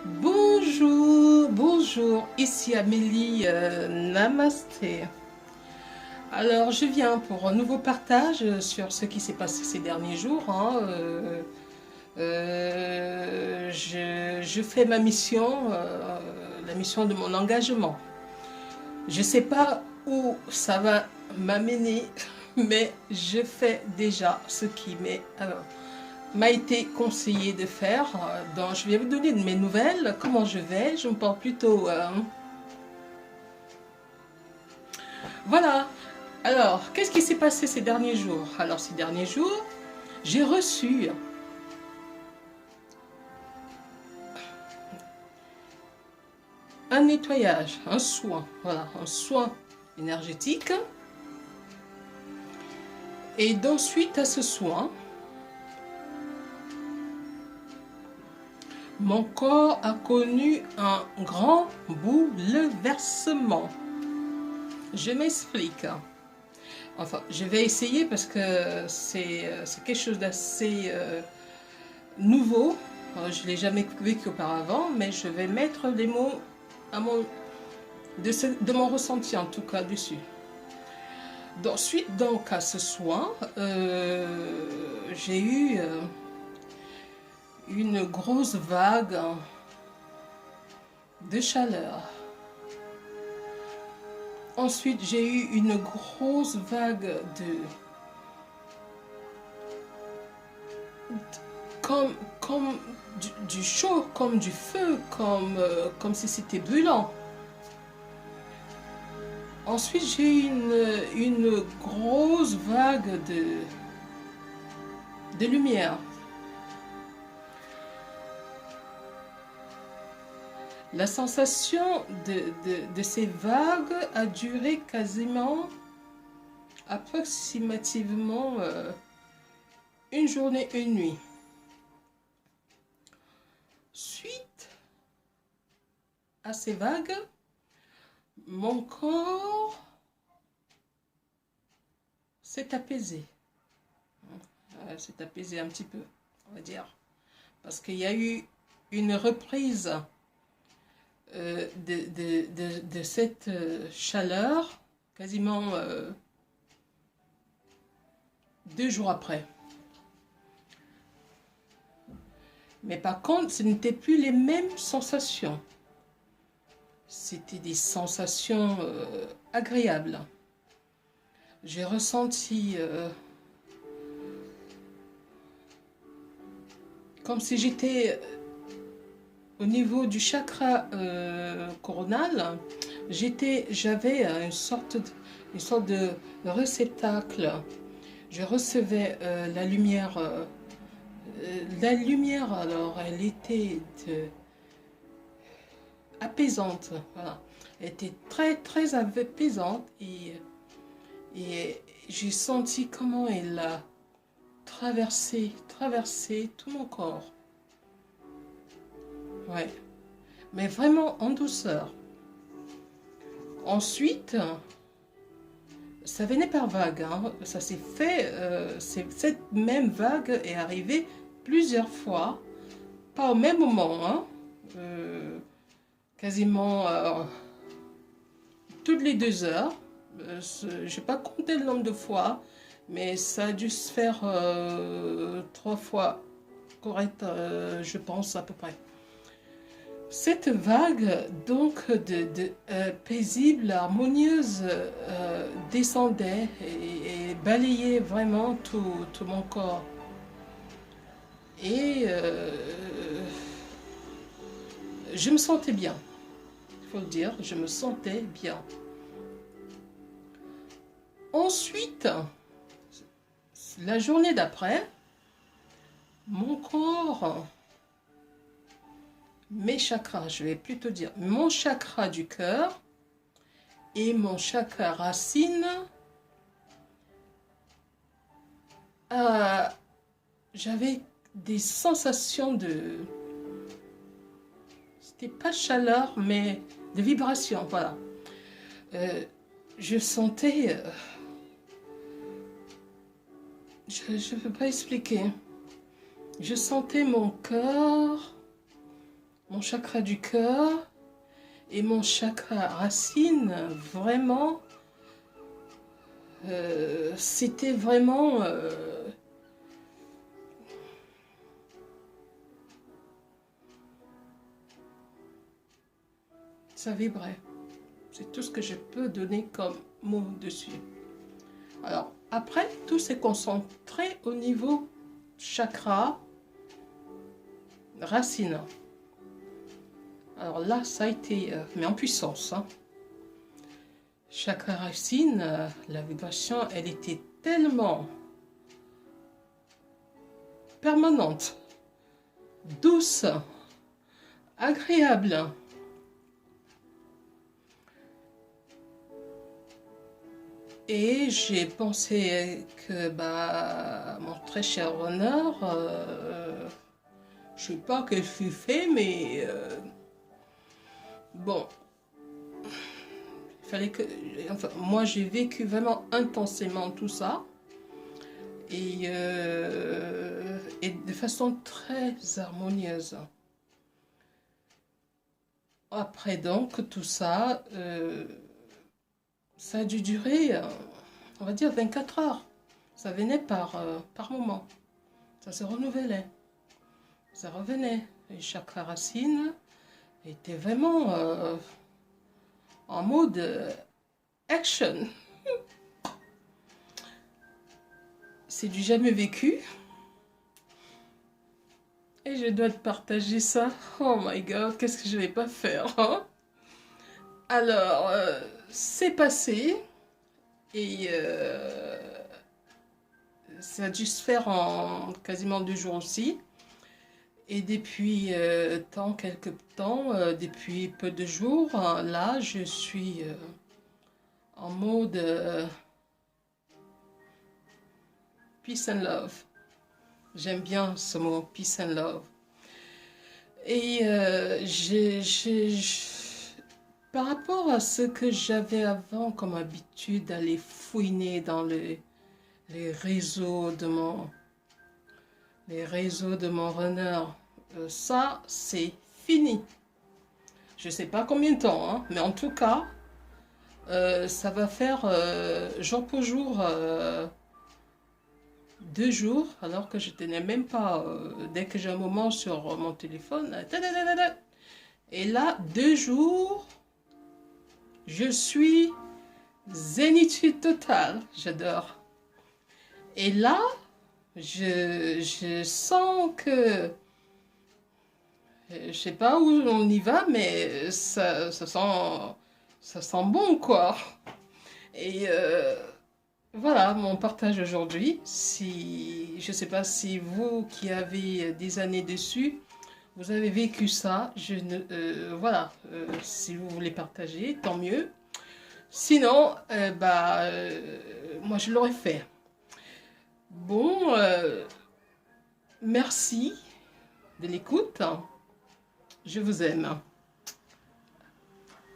Bonjour, bonjour, ici Amélie, namasté. Alors je viens pour un nouveau partage sur ce qui s'est passé ces derniers jours, hein. Je fais ma mission, la mission de mon engagement. Je ne sais pas où ça va m'amener, mais je fais déjà ce qui m'a été conseillé de faire. Donc, je vais vous donner de mes nouvelles, comment je vais. Je me porte plutôt. Voilà. Alors, qu'est-ce qui s'est passé ces derniers jours? Alors, ces derniers jours, j'ai reçu un nettoyage, un soin. Voilà, un soin énergétique. Et donc, suite à ce soin, mon corps a connu un grand bouleversement. Je m'explique. Enfin, je vais essayer parce que c'est quelque chose d'assez nouveau. Je ne l'ai jamais vécu auparavant, mais je vais mettre des mots de mon ressenti en tout cas dessus. Donc, suite donc à ce soin, j'ai eu une grosse vague de chaleur. Ensuite, j'ai eu une grosse vague comme du chaud, comme du feu, comme si c'était brûlant. Ensuite, j'ai eu une grosse vague de lumière. La sensation de ces vagues a duré quasiment, approximativement, une journée, une nuit. Suite à ces vagues, mon corps s'est apaisé. S'est apaisé un petit peu, on va dire. Parce qu'il y a eu une reprise de cette chaleur quasiment 2 jours après. Mais par contre, ce n'était plus les mêmes sensations. C'était des sensations agréables. J'ai ressenti comme si j'étais au niveau du chakra coronal. J'avais une sorte de réceptacle. Je recevais la lumière. La lumière, alors, elle était apaisante. Voilà. Elle était très, très apaisante. Et j'ai senti comment elle a traversé tout mon corps. Ouais. Mais vraiment en douceur. Ensuite, ça venait par vague. Hein. Ça s'est fait. Cette même vague est arrivée plusieurs fois. Pas au même moment. Hein. Quasiment toutes les 2 heures. Je n'ai pas compté le nombre de fois, mais ça a dû se faire 3 fois correct, je pense à peu près. Cette vague donc paisible, harmonieuse descendait et balayait vraiment tout mon corps. Et je me sentais bien. Il faut le dire, je me sentais bien. Ensuite, la journée d'après, mon corps, mes chakras, je vais plutôt dire mon chakra du cœur et mon chakra racine, j'avais des sensations c'était pas chaleur, mais de vibration, voilà. Je sentais, je ne peux pas expliquer. Je sentais mon cœur mon chakra du cœur et mon chakra racine, vraiment, c'était vraiment... ça vibrait. C'est tout ce que je peux donner comme mot dessus. Alors, après, tout s'est concentré au niveau chakra racine. Alors là, ça a été, mais en puissance. Hein. Chakra racine, la vibration, elle était tellement permanente, douce, agréable. Et j'ai pensé que mon très cher honneur, je sais pas quel fut fait, mais bon, il fallait que, enfin, moi j'ai vécu vraiment intensément tout ça et de façon très harmonieuse. Après donc tout ça, ça a dû durer, on va dire 24 heures. Ça venait par moment. Ça se renouvelait. Ça revenait. Et chaque racine était vraiment en mode action. C'est du jamais vécu. Et je dois te partager ça. Oh my god, qu'est-ce que je vais pas faire, hein? Alors, c'est passé. Et ça a dû se faire en quasiment 2 jours aussi. Et depuis quelques temps, depuis peu de jours, là, je suis en mode peace and love. J'aime bien ce mot, peace and love. Et par rapport à ce que j'avais avant comme habitude d'aller fouiner dans les réseaux de mon runner, ça c'est fini. Je sais pas combien de temps, hein, mais en tout cas, ça va faire jour pour jour 2 jours, alors que je tenais même pas, dès que j'ai un moment sur mon téléphone, et là, 2 jours, je suis zénitude totale, j'adore. Et là, je sens que, je sais pas où on y va, mais ça sent bon, quoi. Et voilà mon partage aujourd'hui. Si, je sais pas si vous qui avez des années dessus, vous avez vécu ça. Voilà, si vous voulez partager, tant mieux. Sinon, moi je l'aurais fait. Bon, merci de l'écoute. Je vous aime.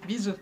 Bisous.